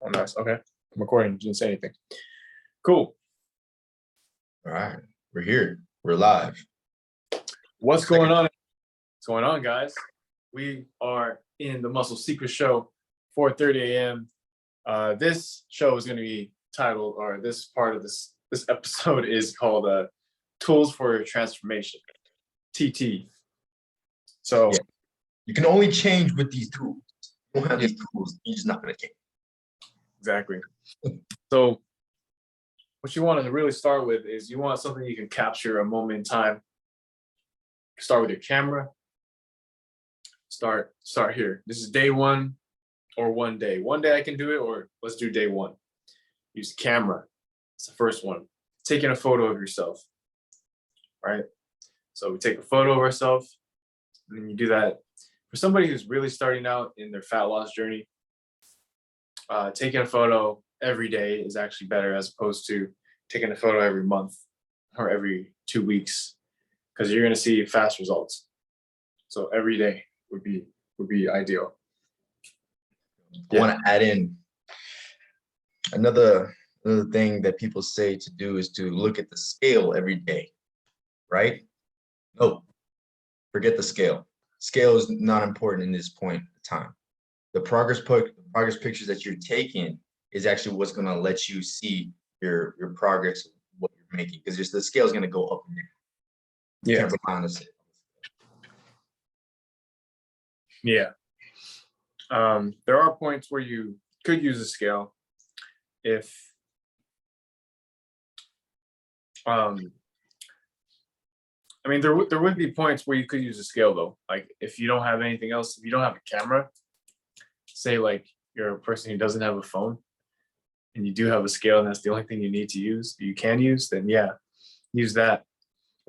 Oh, nice. Okay. I'm recording. Didn't say anything. Cool. All right. We're here. We're live. What's going on? What's going on, guys? We are in the Muscle Secret Show, 4:30 a.m. This show is going to be titled, or this part of this episode is called Tools for Transformation, TT. So yeah. You can only change with these tools. You don't have these tools, you're just not going to change. Exactly. So what you want to really start with is you want something you can capture a moment in time. Start with your camera. Start here. This is day one or one day. One day I can do it, or let's do day one. Use camera. It's the first one. Taking a photo of yourself, right? So we take a photo of ourselves, and then you do that. For somebody who's really starting out in their fat loss journey, taking a photo every day is actually better as opposed to taking a photo every month or every 2 weeks, because you're going to see fast results. So every day would be ideal. I want to add in another thing that people say to do is to look at the scale every day, right? No, forget the scale. Scale is not important in this point in time. The progress pictures that you're taking is actually what's going to let you see your progress, what you're making, because just the scale is going to go up and down. You can't rely on the scale. Yeah. There are points where you could use a scale if I mean, there would be points where you could use a scale though. Like if you don't have anything else, if you don't have a camera, say like you're a person who doesn't have a phone and you do have a scale and that's the only thing you need to use, you can use, then yeah, use that.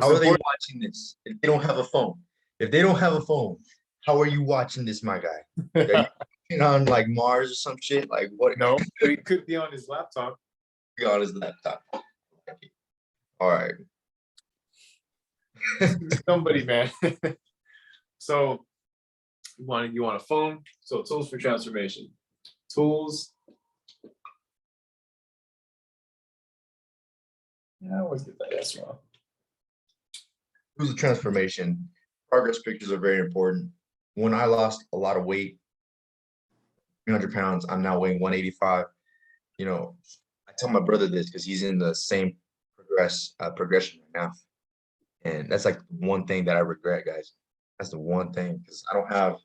How are they watching this if they don't have a phone? If they don't have a phone, how are you watching this, my guy? Are you on like Mars or some shit? Like what? No, but he could be on his laptop. Be on his laptop. All right. Somebody, man. So you want a phone. So tools for transformation. Tools. Yeah, I always get that S wrong. Tools of transformation. Progress pictures are very important. When I lost a lot of weight, 300 pounds, I'm now weighing 185. You know, I tell my brother this because he's in the same progression right now. And that's like one thing that I regret, guys. That's the one thing, because I don't have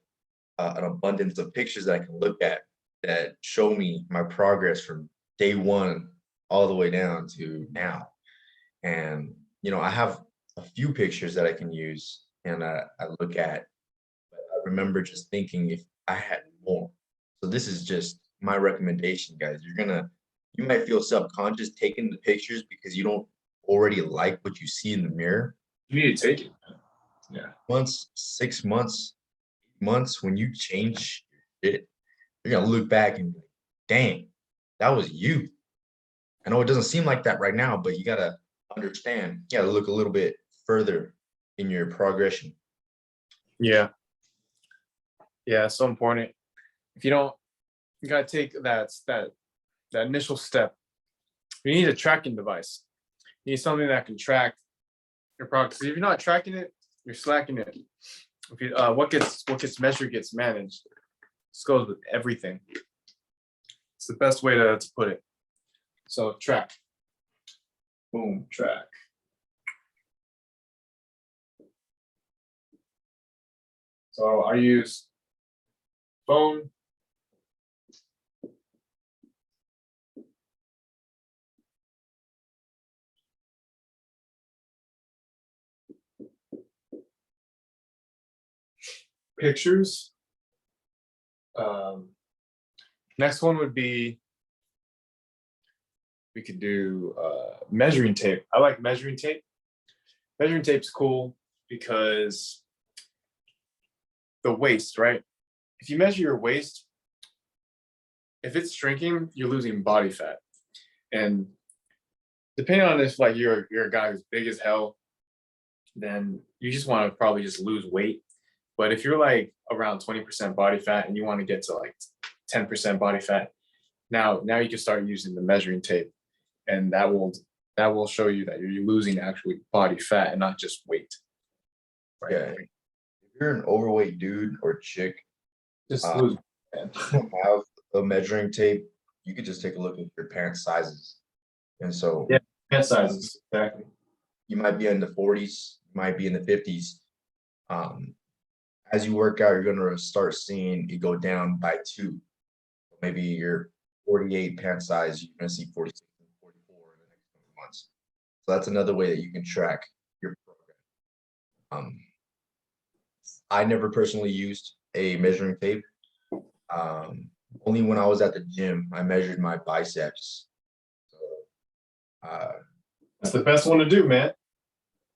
an abundance of pictures that I can look at that show me my progress from day one all the way down to now. And, you know, I have a few pictures that I can use and I look at, but I remember just thinking if I had more. So this is just my recommendation, guys. You might feel subconscious taking the pictures because you don't already like what you see in the mirror. You need to take it. Yeah. Months, 6 months, 8 months, when you change it, you're gonna look back and be like, dang, that was you. I know it doesn't seem like that right now, but you gotta understand, you gotta look a little bit further in your progression. Yeah. Yeah, it's so important. If you don't, you gotta take that initial step. You need a tracking device. You need something that can track your progress. If you're not tracking it, you're slacking it. If you, what gets measured gets managed. This goes with everything. It's the best way to put it. So track. Boom, track. So I use phone. Pictures. Next one would be, we could do measuring tape. I like measuring tape. Measuring tape's cool because the waist, right? If you measure your waist, if it's shrinking, you're losing body fat. And depending on if like you're a guy who's big as hell, then you just want to probably just lose weight. But if you're like around 20% body fat and you want to get to like 10% body fat, Now you can start using the measuring tape, and that will show you that you're losing actually body fat and not just weight. Right. Yeah. If you're an overweight dude or chick, Just uh, lose. don't have a measuring tape, you could just take a look at your pant sizes. And so Yeah, pant sizes, exactly. you might be in the 40s, you might be in the 50s. As you work out, you're gonna start seeing it go down by 2. Maybe your 48 pant size, you're gonna see 46 and 44 in the next couple months. So that's another way that you can track your progress. I never personally used a measuring tape. Only when I was at the gym, I measured my biceps. So, That's the best one to do, man.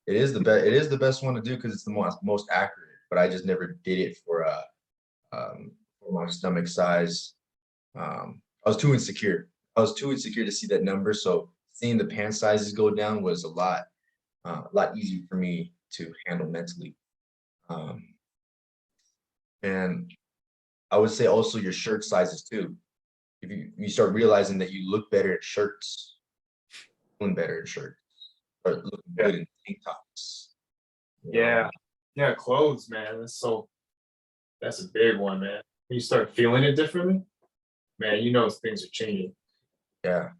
it is the best. It is the best one to do because it's the most accurate. But I just never did it for my stomach size. I was too insecure. I was too insecure to see that number. So seeing the pant sizes go down was a lot easier for me to handle mentally. And I would say also your shirt sizes too. If you start realizing that you look better in shirts, feeling better in shirts, or looking Yeah. good in tank tops. you know? Yeah, clothes, man. That's a big one, man. When you start feeling it differently, man, you know things are changing. Yeah.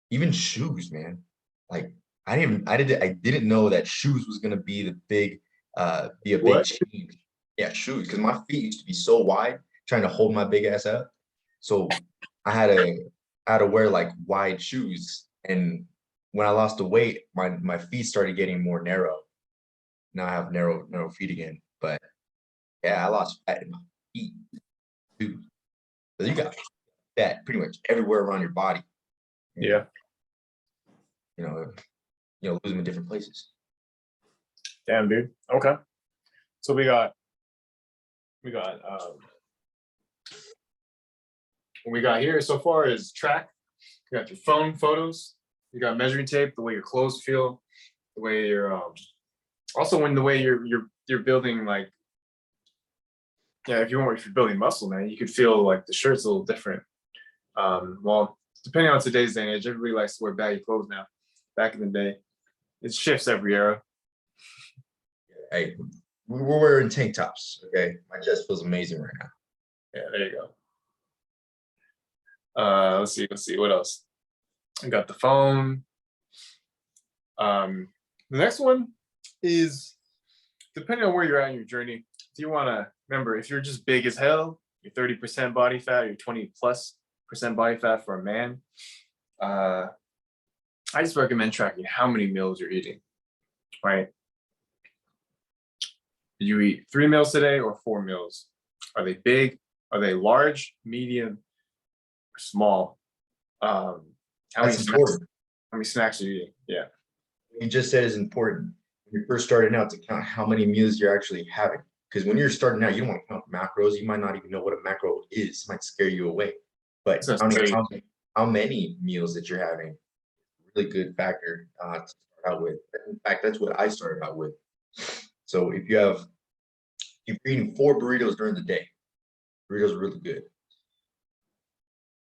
Even shoes, man. Like I didn't know that shoes was gonna be be a big What? change. Yeah, shoes, because my feet used to be so wide, trying to hold my big ass up. So I had to I had to wear like wide shoes. And when I lost the weight, my feet started getting more narrow. Now I have narrow feet again. But yeah, I lost fat in my feet too. So you got fat pretty much everywhere around your body. Yeah. You know, lose them in different places. Damn, dude. Okay. So we got what we got here so far is track. You got your phone photos. You got measuring tape, the way your clothes feel, the way you're also when the way you're building like if you're building muscle, man, you could feel like the shirt's a little different. Well, depending on today's day and age, everybody likes to wear baggy clothes now. Back in the day, it shifts every era. Hey, we're wearing tank tops. Okay, my chest feels amazing right now. Yeah, there you go. Let's see what else. I got the phone. The next one is depending on where you're at in your journey. If you want to remember, if you're just big as hell, you're 30% body fat, you're 20+% body fat for a man. I just recommend tracking how many meals you're eating. Right? Did you eat 3 meals today or 4 meals? Are they big? Are they large, medium, or small? How many That's snacks? important. How many snacks are you eating? Yeah. What you just said is important. When you're first starting out, to count how many meals you're actually having. Because when you're starting out, you don't want to count macros. You might not even know what a macro is. It might scare you away. But how many meals that you're having, really good factor to start out with. In fact, that's what I started out with. So if you're eating 4 burritos during the day, burritos are really good.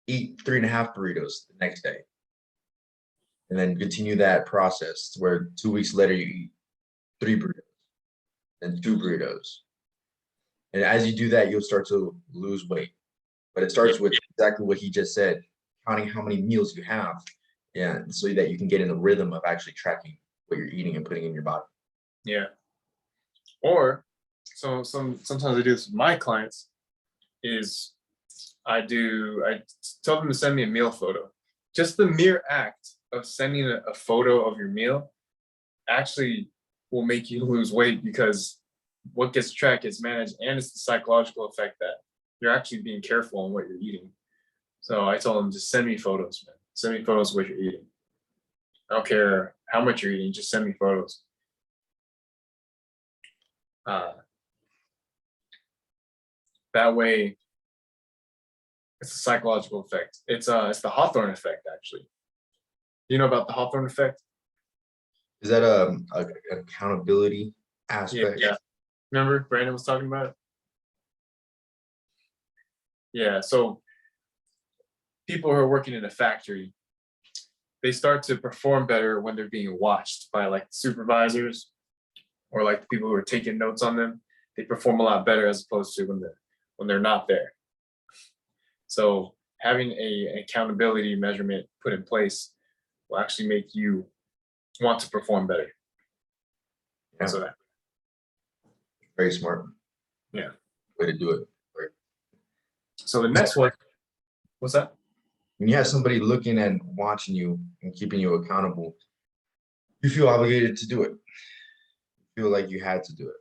Eat 3.5 burritos the next day. And then continue that process where 2 weeks later you eat 3 burritos and 2 burritos. And as you do that, you'll start to lose weight. But it starts with exactly what he just said, counting how many meals you have. Yeah, so that you can get in the rhythm of actually tracking what you're eating and putting in your body. Yeah. Or sometimes I do this with my clients is I tell them to send me a meal photo. Just the mere act of sending a photo of your meal actually will make you lose weight because what gets tracked gets managed, and it's the psychological effect that you're actually being careful on what you're eating. So I told them, just send me photos, man. Send me photos of what you're eating. I don't care how much you're eating, just send me photos. That way, it's a psychological effect. It's the Hawthorne effect, actually. Do you know about the Hawthorne effect? Is that an accountability aspect? Yeah. Remember Brandon was talking about it? Yeah, so people who are working in a factory, they start to perform better when they're being watched by like supervisors or like the people who are taking notes on them. They perform a lot better as opposed to when they're not there. So having a accountability measurement put in place will actually make you want to perform better. Yeah. So Very smart. Yeah. Way to do it. Right. So the next one, what's that? When you have somebody looking and watching you and keeping you accountable, you feel obligated to do it. You feel like you had to do it.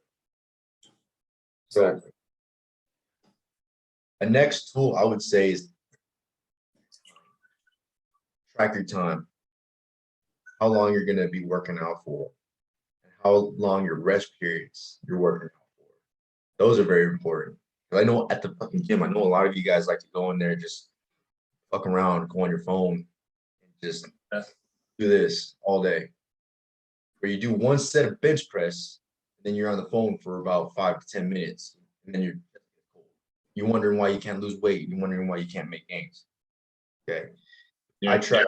So Exactly. a next tool I would say is track your time. How long you're going to be working out for, and how long your rest periods you're working out for. Those are very important. I know at the fucking gym, I know a lot of you guys like to go in there and just fuck around, go on your phone, and just do this all day. Where you do one set of bench press, and then you're on the phone for about 5 to 10 minutes, and then you're wondering why you can't lose weight. You're wondering why you can't make gains. Okay. Yeah. I track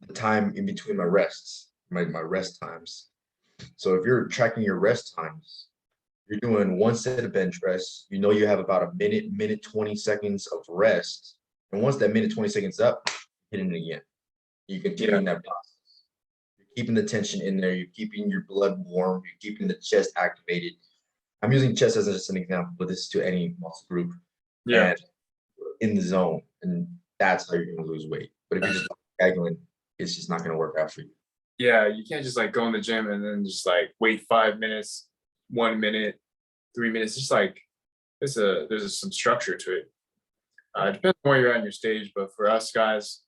the time in between my rests, my rest times. So if you're tracking your rest times, you're doing one set of bench press, you know you have about a minute 20 seconds of rest. And once that minute 20 seconds up, hitting it again. You continue in that process. You're keeping the tension in there, you're keeping your blood warm, you're keeping the chest activated. I'm using chest as just an example, but this is to any muscle group. Yeah. And in the zone. And that's how you're gonna lose weight. But if you're just gaggling, it's just not gonna work out for you. Yeah, you can't just like go in the gym and then just like wait 5 minutes, 1 minute, 3 minutes. Just like there's some structure to it. It depends on where you're at in your stage, but for us guys,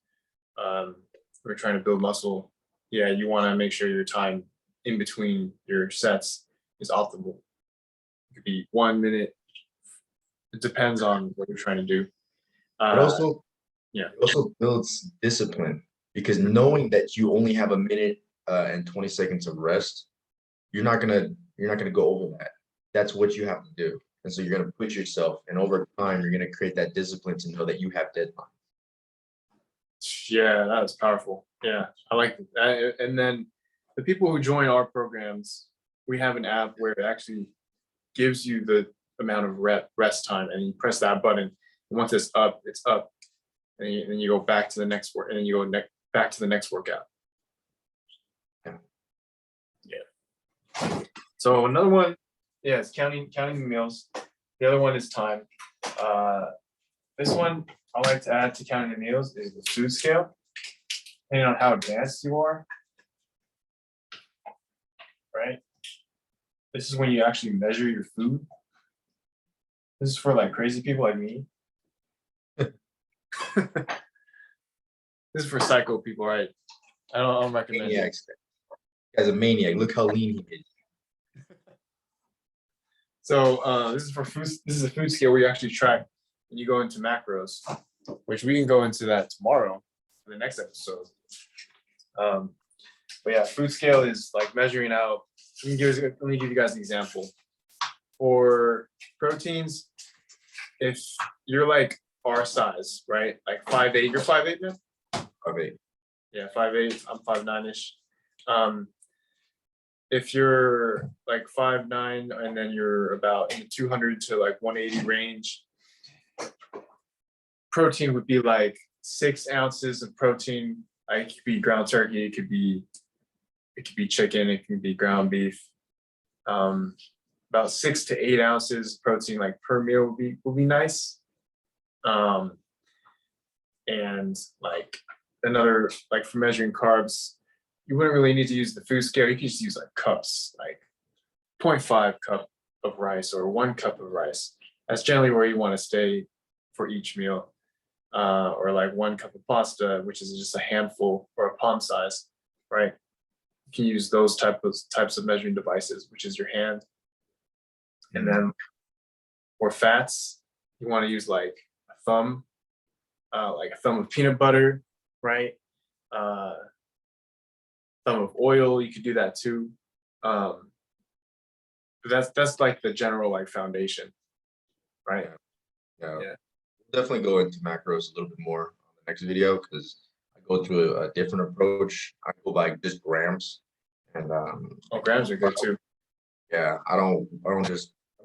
we're trying to build muscle. Yeah, you want to make sure your time in between your sets is optimal. It could be 1 minute. It depends on what you're trying to do. But also, yeah, it also builds discipline because knowing that you only have a minute and 20 seconds of rest, you're not gonna go over that. That's what you have to do. And so you're gonna push yourself, and over time, you're gonna create that discipline to know that you have deadlines. Yeah, that was powerful. Yeah, I like that. And then the people who join our programs, we have an app where it actually gives you the amount of rest time, and you press that button. And once it's up, and then you go back to the next work, and then you go back to the next workout. Yeah. So another one, yeah, is counting the meals. The other one is time. This one I like to add to counting the meals is the food scale. Depending on how advanced you are, right? This is when you actually measure your food. This is for like crazy people like me. This is for psycho people, right? I don't recommend it. As a maniac, look how lean he is. So this is for food. This is a food scale where you actually track and you go into macros, which we can go into that tomorrow for the next episode. But yeah, food scale is like measuring out. Let me give you guys an example. For proteins, if you're like our size, right? Like 5'8", you're 5'8", man? 5'8". Yeah, 5'8". I'm 5'9"-ish. If you're like 5'9" and then you're about in the 200 to like 180 range, protein would be like 6 ounces of protein. Like it could be ground turkey, it could be chicken, it can be ground beef. About 6 to 8 ounces protein like per meal would be nice. And like another, like for measuring carbs, you wouldn't really need to use the food scale. You could just use like cups, like 0.5 cup of rice or 1 cup of rice. That's generally where you want to stay for each meal. Or like 1 cup of pasta, which is just a handful or a palm size, right? You can use those types of measuring devices, which is your hand. And then for fats, you want to use like a thumb of peanut butter, right? Thumb of oil, you could do that too. But that's like the general like foundation, right? Yeah. Definitely go into macros a little bit more on the next video because I go through a different approach. I go by just grams, and Oh, grams are good too. yeah, I don't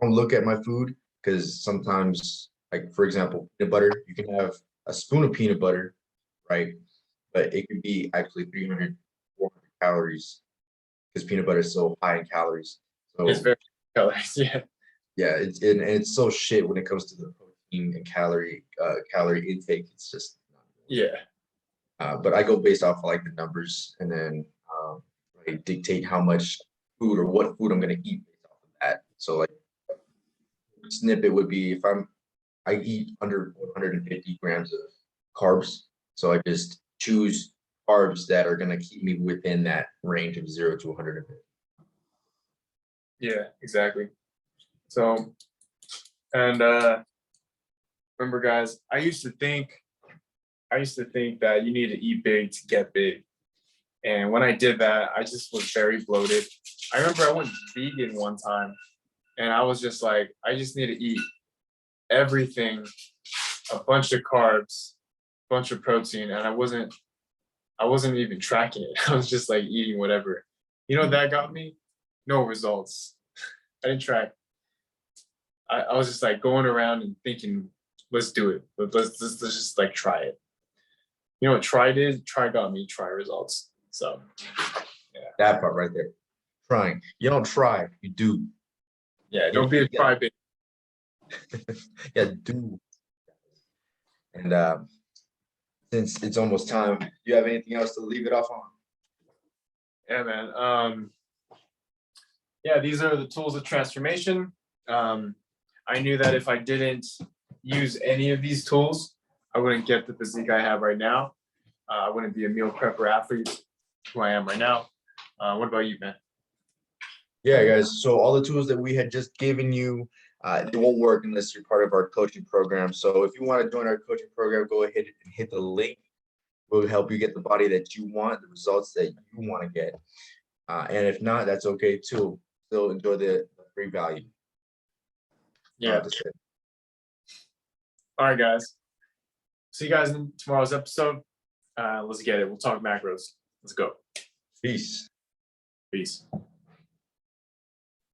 look at my food because sometimes, like for example, peanut butter, you can have a spoon of peanut butter, right? But it could be actually 300, 400 calories because peanut butter is so high in calories. It's So very calories. Yeah. yeah, and it's so shit when it comes to the protein and calorie intake. It's just Yeah. but I go based off of like the numbers and then I dictate how much food or what food I'm gonna eat based off of that. So like snippet would be if I eat under 150 grams of carbs. So I just choose carbs that are gonna keep me within that range of 0 to 150. Yeah, exactly. So, and remember guys, I used to think that you need to eat big to get big. And when I did that, I just was very bloated. I remember I went vegan one time and I was just like, I just need to eat everything, a bunch of carbs, bunch of protein, and I wasn't even tracking it. I was just like eating whatever. You know what that got me? No results. I didn't track. I was just like going around and thinking, let's do it. Let's just like try it. You know what try did? Try got me try results. So That part right there. Trying. You don't try, you do. yeah, Yeah, don't be a yeah, crybaby. yeah, do. And since it's almost time, do you have anything else to leave it off on? Yeah, man. Yeah, these are the tools of transformation. I knew that if I didn't use any of these tools, I wouldn't get the physique I have right now. I wouldn't be a meal prepper athlete who I am right now. What about you, man? Yeah, guys. So all the tools that we had just given you, they won't work unless you're part of our coaching program. So if you want to join our coaching program, go ahead and hit the link. We'll help you get the body that you want, the results that you want to get. And if not, that's okay too. Still enjoy the free value. Yeah. All right, guys. See you guys in tomorrow's episode. Let's get it. We'll talk macros. Let's go. Peace. Peace.